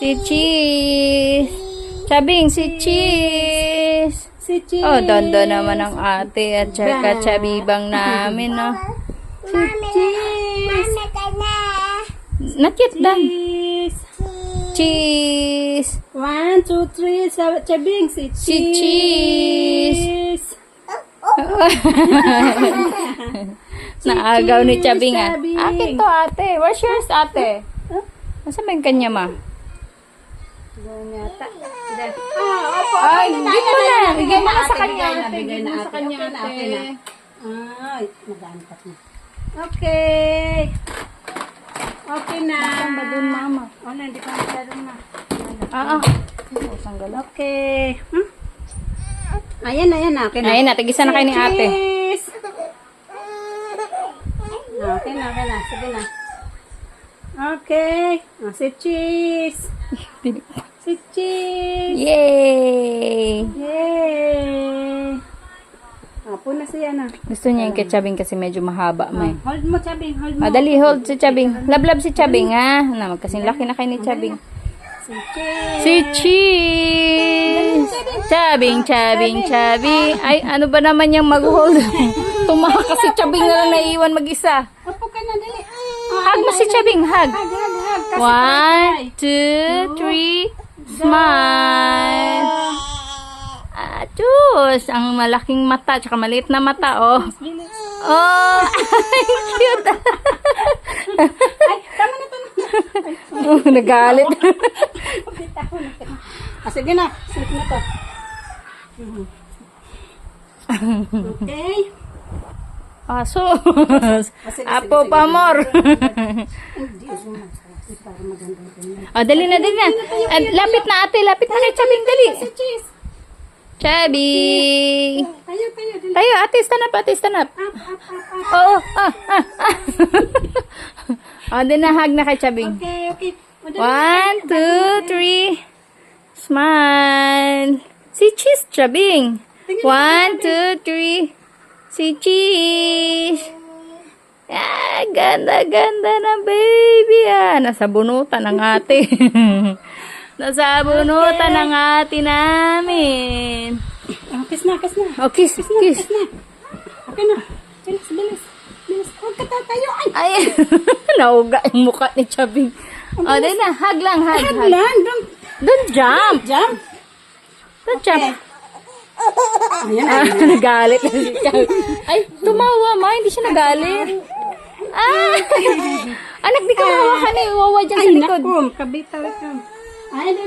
Si Cheese. Chabing, si Cheese. Si Cheese. Oh, dondo naman ang ate at saka chabibang namin, no? Si Cheese. Not yet done. Cheese. Cheese. 1, 2, 3. Chabing, si Cheese. Si Cheese. Naagaw ni Chabing, ah. Chabing. Akin to, ate. Where's yours, ate? Nasaan ba yung kanya, ma? Doon yata. Ay, bigyan mo na. Bigyan mo na sa kanya, ate. Bigay Bigyan na mo sa kanya, ate. ate. Ay, madami pa na. Okay. Okay na. Saan ba dun, mama? Wala, hindi pa masyadong na. Sanggal. Okay. Ayan, okay na. Ayun na, tigisa na kayo ni ate. Cheese. Okay na. Sige na. Okay. Si Cheese. Si Cheese. Yay! Yay! Apo na siya na. Gusto niya yung kay Chabing kasi medyo mahaba, may. Hold mo, Chabing. Hold mo. Dali, hold si Chabing. Love si Chabing, ha? Na, magkasing laki na kayo ni Chabing. Si Cheese. Si Cheese! Chabing. Ay, ano ba naman yung mag-hold? Tumakas si Chabing na lang naiiwan mag-isa. Apo ka na, dali. Hug mo si Chabing, hug. Hug. 1, 2, 3, smile. Diyos, ang malaking mata, tsaka maliit na mata, oh. Oh, cute. Ay, tama na. Oh, nagalit. Sige na. Sleep na to. Okay. Aso. Apo pa more. Oh, dali na. Lapit na ate, lapit na kay Chabing, dali. Cheese. Chabing. Tayo, dali. Tayo, ate, stand up. Oo, Oh, din na hug na kay Chabing. Okay. 1, 2, 3. Smile. Si Cheese, Chabing. 1, 2, 3. Si Cheese. Ah, ganda na baby, ah. Nasa bunutan ng ate. Nasa bunutan ng ate namin. Kiss na. Oh, kiss. Okay na. Bilis. Huwag ka tatayo. Ay, nauga yung mukha ni Chabing. Oh, din na. Hug lang. Lang. Don't jump. Jump. Ayan. Nagalit na si Chabing. Ay, tumawa ma. Hindi siya nagalit. Anak, di ka mahawakan eh. Wawa dyan sa likod. Naku. Kabitaw ito.